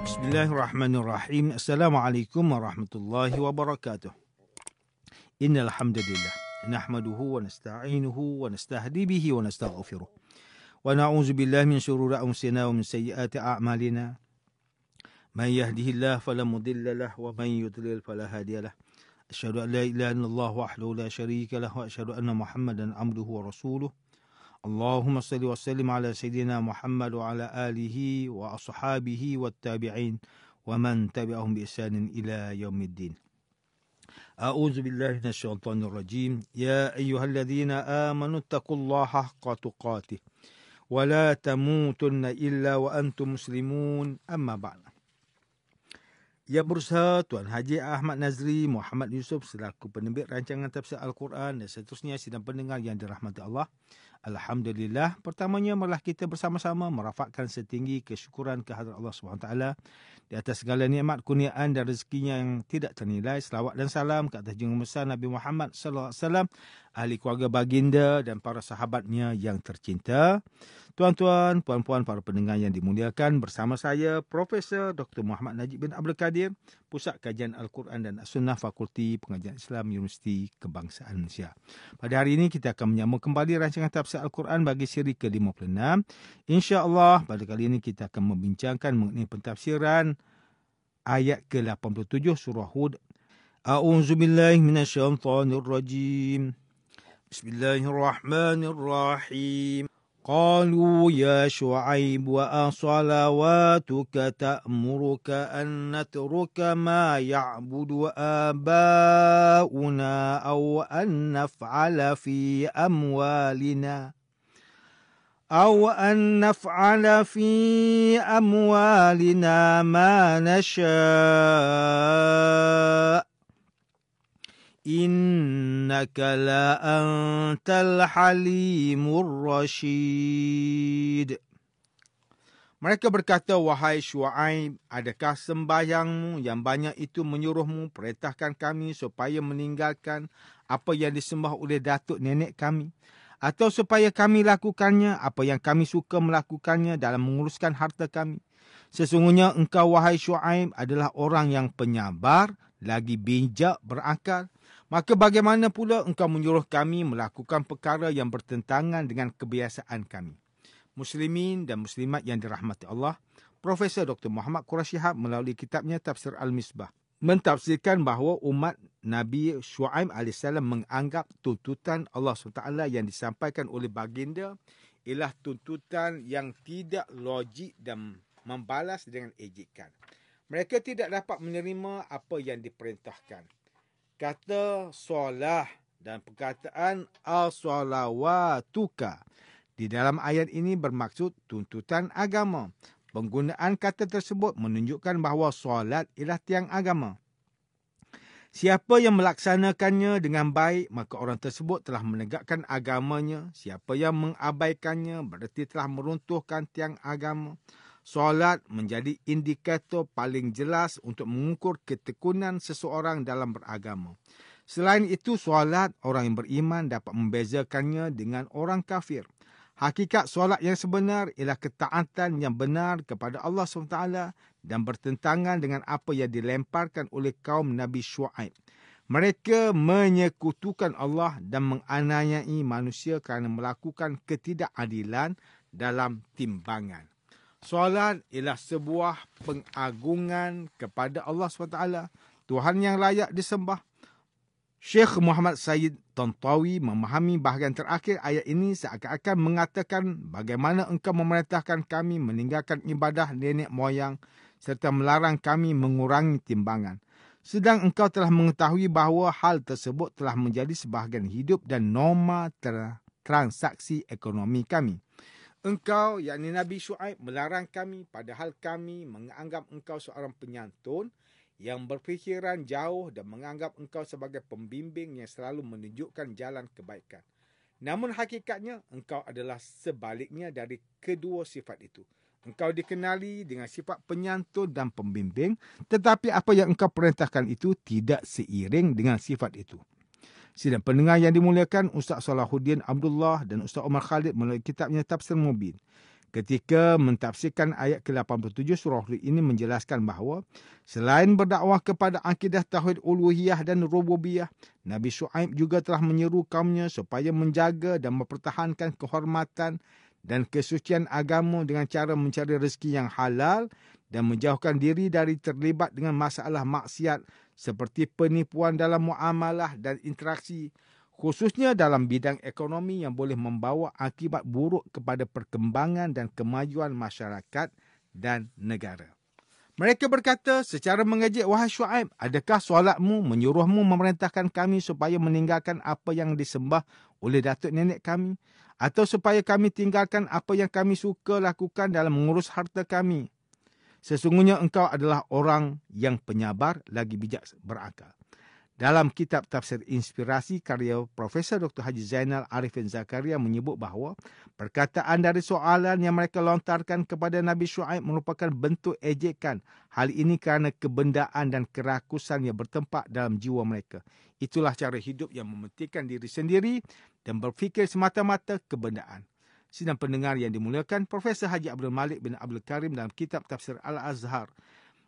Bismillahirrahmanirrahim. Assalamualaikum warahmatullahi wabarakatuh. Innal hamdalillah nahmaduhu wa nasta'inuhu wa nastahdi bihi wa nastaghfiruh. Wa na'udzu billahi min shururi anfusina wa min sayyiati a'malina. Man yahdihillahu fala mudilla lahu wa man yudlil fala hadiya lahu. Asyhadu an la ilaha illallah wahdahu la syarika lahu wa asyhadu anna Muhammadan abduhu wa rasuluh. Allahumma salli wa sallim ala sayyidina Muhammad wa ala alihi wa ashabihi wa tabi'in wa man tabi'ahum bi ihsanin ila yaumiddin. A'udzu billahi minasyaitonir rajim. Ya ayyuhalladzina amanu taqullaha haqqa tuqatih wa la tamutunna illa wa antum muslimun. Amma ba'd. Yang berusaha Tuan Haji Ahmad Nazri Muhammad Yusuf selaku penerbit rancangan tafsir Al-Quran dan seterusnya sidang pendengar yang dirahmati Allah. Alhamdulillah, pertamanya marilah kita bersama-sama merafakkan setinggi kesyukuran kehadrat Allah SWT di atas segala nikmat, kurniaan dan rezekinya yang tidak ternilai. Selawat dan salam ke atas junjungan besar Nabi Muhammad SAW, ahli keluarga baginda dan para sahabatnya yang tercinta. Tuan-tuan, puan-puan, para pendengar yang dimuliakan, bersama saya Profesor Dr. Muhammad Najib bin Abdul Qadir, Pusat Kajian Al-Quran dan As-Sunnah, Fakulti Pengajian Islam, Universiti Kebangsaan Malaysia. Pada hari ini kita akan menyambung kembali rancangan tafsir Al-Quran bagi siri ke-56. InsyaAllah pada kali ini kita akan membincangkan mengenai pentafsiran ayat ke-87 surah Hud. A'udzubillahi minasyaitonirrajim. Bismillahirrahmanirrahim. قالوا يا شعيب وأصلواتك تأمرك أن نترك ما يعبد آباؤنا أو أن نفعل في أموالنا ما نشاء Innaka la antal halimur rasyid. Mereka berkata, wahai Syuaib, adakah sembahyangmu yang banyak itu menyuruhmu perintahkan kami supaya meninggalkan apa yang disembah oleh datuk nenek kami? Atau supaya kami lakukannya apa yang kami suka melakukannya dalam menguruskan harta kami? Sesungguhnya engkau, wahai Syuaib, adalah orang yang penyabar, lagi bijak berakal. Maka bagaimana pula engkau menyuruh kami melakukan perkara yang bertentangan dengan kebiasaan kami? Muslimin dan muslimat yang dirahmati Allah, Profesor Dr. Muhammad Quraish Shihab melalui kitabnya Tafsir Al-Misbah mentafsirkan bahawa umat Nabi Syuaib AS menganggap tuntutan Allah SWT yang disampaikan oleh baginda ialah tuntutan yang tidak logik dan membalas dengan ejekan. Mereka tidak dapat menerima apa yang diperintahkan. Kata solah dan perkataan as-salawatuka di dalam ayat ini bermaksud tuntutan agama. Penggunaan kata tersebut menunjukkan bahawa solat ialah tiang agama. Siapa yang melaksanakannya dengan baik, maka orang tersebut telah menegakkan agamanya. Siapa yang mengabaikannya berarti telah meruntuhkan tiang agama. Solat menjadi indikator paling jelas untuk mengukur ketekunan seseorang dalam beragama. Selain itu, solat orang yang beriman dapat membezakannya dengan orang kafir. Hakikat solat yang sebenar ialah ketaatan yang benar kepada Allah SWT dan bertentangan dengan apa yang dilemparkan oleh kaum Nabi Syuaib. Mereka menyekutukan Allah dan menganiayai manusia kerana melakukan ketidakadilan dalam timbangan. Solat ialah sebuah pengagungan kepada Allah SWT, Tuhan yang layak disembah. Syekh Muhammad Sayyid Tantawi memahami bahagian terakhir ayat ini seakan-akan mengatakan, bagaimana engkau memerintahkan kami meninggalkan ibadah nenek moyang serta melarang kami mengurangi timbangan. Sedang engkau telah mengetahui bahawa hal tersebut telah menjadi sebahagian hidup dan norma transaksi ekonomi kami. Engkau, yakni Nabi Syuaib, melarang kami padahal kami menganggap engkau seorang penyantun yang berfikiran jauh dan menganggap engkau sebagai pembimbing yang selalu menunjukkan jalan kebaikan. Namun hakikatnya engkau adalah sebaliknya dari kedua sifat itu. Engkau dikenali dengan sifat penyantun dan pembimbing, tetapi apa yang engkau perintahkan itu tidak seiring dengan sifat itu. Sidang pendengar yang dimuliakan, Ustaz Salahuddin Abdullah dan Ustaz Omar Khalid melalui kitabnya Tafsir Mubin. ketika mentafsirkan ayat ke-87 surah Hud ini menjelaskan bahawa selain berdakwah kepada akidah tauhid uluhiyah dan rububiyah, Nabi Syuaib juga telah menyeru kaumnya supaya menjaga dan mempertahankan kehormatan dan kesucian agama dengan cara mencari rezeki yang halal dan menjauhkan diri dari terlibat dengan masalah maksiat seperti penipuan dalam muamalah dan interaksi, khususnya dalam bidang ekonomi yang boleh membawa akibat buruk kepada perkembangan dan kemajuan masyarakat dan negara. Mereka berkata secara mengejek, "Wahai Syuaib, adakah solatmu menyuruhmu memerintahkan kami supaya meninggalkan apa yang disembah oleh datuk nenek kami? Atau supaya kami tinggalkan apa yang kami suka lakukan dalam mengurus harta kami? Sesungguhnya engkau adalah orang yang penyabar lagi bijak berakal." Dalam kitab Tafsir Inspirasi karya Profesor Dr. Haji Zainal Arifin Zakaria menyebut bahawa perkataan dari soalan yang mereka lontarkan kepada Nabi Syuaib merupakan bentuk ejekan. Hal ini kerana kebendaan dan kerakusan yang bertempat dalam jiwa mereka. Itulah cara hidup yang mementingkan diri sendiri dan berfikir semata-mata kebendaan. Sidang pendengar yang dimuliakan, Profesor Haji Abdul Malik bin Abdul Karim dalam kitab Tafsir Al-Azhar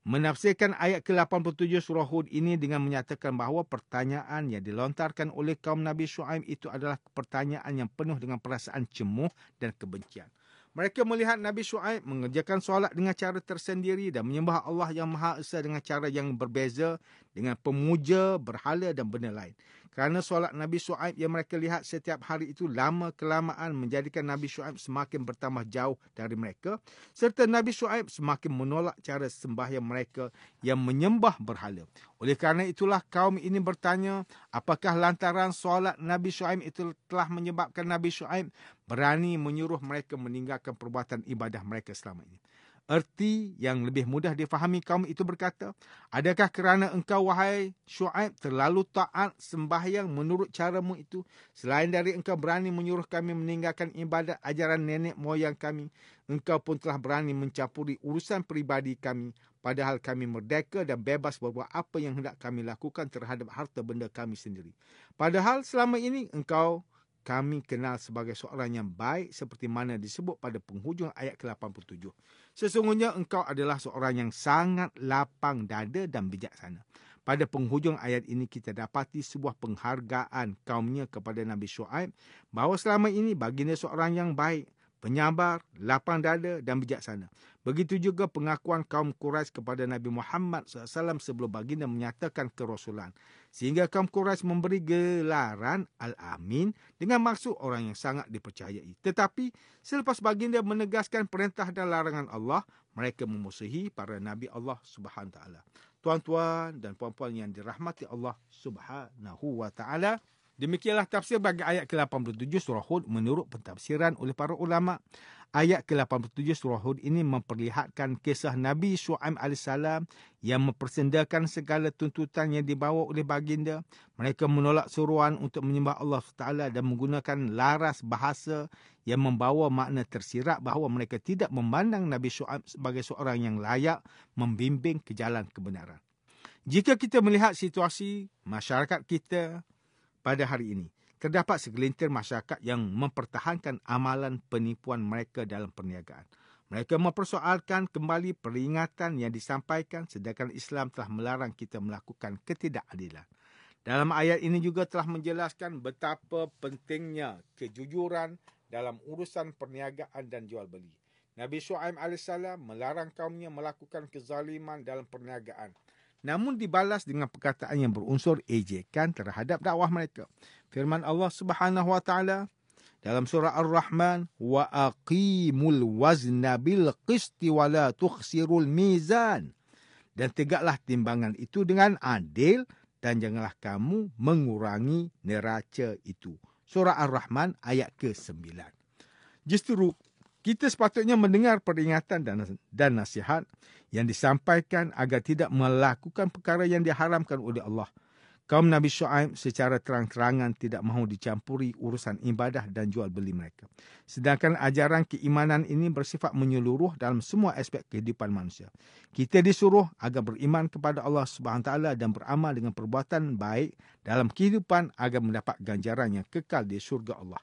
menafsirkan ayat ke-87 surah Hud ini dengan menyatakan bahawa pertanyaan yang dilontarkan oleh kaum Nabi Syuaib itu adalah pertanyaan yang penuh dengan perasaan cemuh dan kebencian. Mereka melihat Nabi Syuaib mengerjakan solat dengan cara tersendiri dan menyembah Allah yang Maha Esa dengan cara yang berbeza dengan pemuja, berhala dan benda lain. Kerana solat Nabi Syuaib yang mereka lihat setiap hari itu lama-kelamaan menjadikan Nabi Syuaib semakin bertambah jauh dari mereka, serta Nabi Syuaib semakin menolak cara sembahyang mereka yang menyembah berhala. Oleh kerana itulah kaum ini bertanya, apakah lantaran solat Nabi Syuaib itu telah menyebabkan Nabi Syuaib berani menyuruh mereka meninggalkan perbuatan ibadah mereka selama ini? Erti yang lebih mudah difahami kaum itu berkata, adakah kerana engkau, wahai Syuaib, terlalu taat sembahyang menurut caramu itu, selain dari engkau berani menyuruh kami meninggalkan ibadat ajaran nenek moyang kami, engkau pun telah berani mencampuri urusan peribadi kami, padahal kami merdeka dan bebas berbuat apa yang hendak kami lakukan terhadap harta benda kami sendiri. Padahal selama ini engkau kami kenal sebagai seorang yang baik seperti mana disebut pada penghujung ayat ke-87. Sesungguhnya engkau adalah seorang yang sangat lapang dada dan bijaksana. Pada penghujung ayat ini kita dapati sebuah penghargaan kaumnya kepada Nabi Syuaib bahawa selama ini baginda seorang yang baik, penyabar, lapang dada dan bijaksana. Begitu juga pengakuan kaum Quraisy kepada Nabi Muhammad SAW sebelum baginda menyatakan kerasulan. Sehingga kaum Quraisy memberi gelaran Al-Amin dengan maksud orang yang sangat dipercayai. Tetapi selepas baginda menegaskan perintah dan larangan Allah, mereka memusuhi para Nabi Allah Subhanahu Wa Taala. Tuan-tuan dan puan-puan yang dirahmati Allah Subhanahu Wa Taala, demikianlah tafsir bagi ayat ke-87 surah Hud menurut pentafsiran oleh para ulama. Ayat ke-87 surah Hud ini memperlihatkan kisah Nabi Syuaib AS yang mempersendakan segala tuntutan yang dibawa oleh baginda. Mereka menolak suruhan untuk menyembah Allah SWT dan menggunakan laras bahasa yang membawa makna tersirat bahawa mereka tidak memandang Nabi Syuaib sebagai seorang yang layak membimbing ke jalan kebenaran. Jika kita melihat situasi masyarakat kita pada hari ini, terdapat segelintir masyarakat yang mempertahankan amalan penipuan mereka dalam perniagaan. Mereka mempersoalkan kembali peringatan yang disampaikan sedangkan Islam telah melarang kita melakukan ketidakadilan. Dalam ayat ini juga telah menjelaskan betapa pentingnya kejujuran dalam urusan perniagaan dan jual beli. Nabi Syuaib AS melarang kaumnya melakukan kezaliman dalam perniagaan, namun dibalas dengan perkataan yang berunsur ejekan terhadap dakwah mereka. Firman Allah Subhanahu Wa Taala dalam surah Ar-Rahman, wa aqimul wazna bil qisti wa la tukhsirul mizan, dan tegaklah timbangan itu dengan adil dan janganlah kamu mengurangi neraca itu. Surah Ar-Rahman ayat ke-9. Justru kita sepatutnya mendengar peringatan dan nasihat yang disampaikan agar tidak melakukan perkara yang diharamkan oleh Allah. Kaum Nabi Syuaib secara terang-terangan tidak mahu dicampuri urusan ibadah dan jual beli mereka. Sedangkan ajaran keimanan ini bersifat menyeluruh dalam semua aspek kehidupan manusia. Kita disuruh agar beriman kepada Allah SWT dan beramal dengan perbuatan baik dalam kehidupan agar mendapat ganjaran yang kekal di syurga Allah.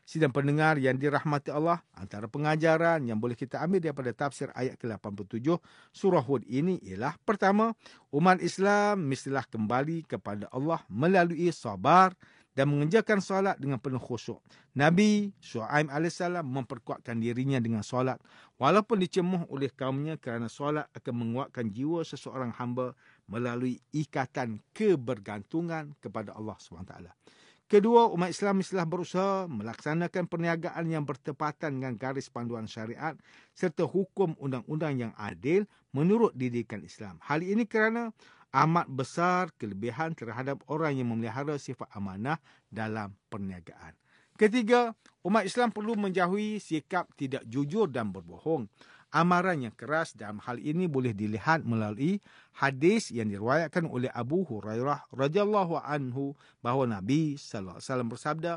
Sidang pendengar yang dirahmati Allah, antara pengajaran yang boleh kita ambil daripada tafsir ayat ke-87 surah Hud ini ialah pertama, umat Islam mestilah kembali kepada Allah melalui sabar dan mengerjakan solat dengan penuh khusyuk. Nabi Shu'aib AS memperkuatkan dirinya dengan solat walaupun dicemuh oleh kaumnya kerana solat akan menguatkan jiwa seseorang hamba melalui ikatan kebergantungan kepada Allah SWT. Kedua, umat Islam mestilah berusaha melaksanakan perniagaan yang bertepatan dengan garis panduan syariat serta hukum undang-undang yang adil menurut didikan Islam. Hal ini kerana amat besar kelebihan terhadap orang yang memelihara sifat amanah dalam perniagaan. Ketiga, umat Islam perlu menjauhi sikap tidak jujur dan berbohong. Amaran yang keras dalam hal ini boleh dilihat melalui hadis yang diriwayatkan oleh Abu Hurairah radhiyallahu anhu bahawa Nabi sallallahu alaihi wasallam bersabda,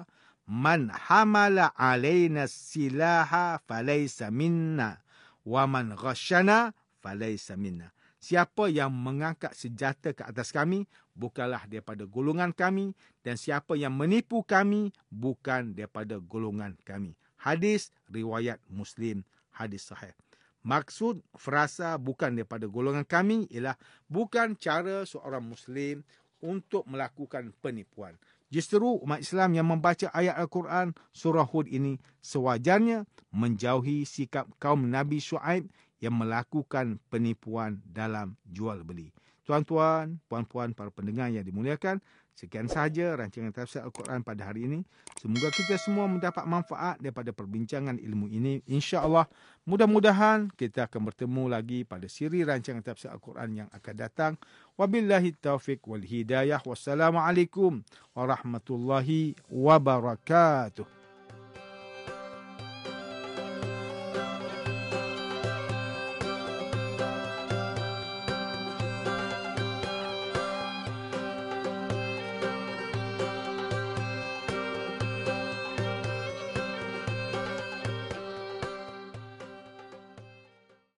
"Man hamala alaina silaha falaysa minna wa man ghasyana falaysa minna." Siapa yang mengangkat senjata ke atas kami, bukanlah daripada golongan kami. Dan siapa yang menipu kami, bukan daripada golongan kami. Hadis riwayat Muslim, hadis sahih. Maksud frasa bukan daripada golongan kami ialah bukan cara seorang Muslim untuk melakukan penipuan. Justru umat Islam yang membaca ayat Al-Quran surah Hud ini sewajarnya menjauhi sikap kaum Nabi Shu'aib yang melakukan penipuan dalam jual beli. Tuan-tuan, puan-puan, para pendengar yang dimuliakan, sekian sahaja rancangan tafsir Al-Quran pada hari ini. Semoga kita semua mendapat manfaat daripada perbincangan ilmu ini. InsyaAllah, mudah-mudahan kita akan bertemu lagi pada siri rancangan tafsir Al-Quran yang akan datang. Wabillahi taufiq wal hidayah. Wassalamualaikum warahmatullahi wabarakatuh.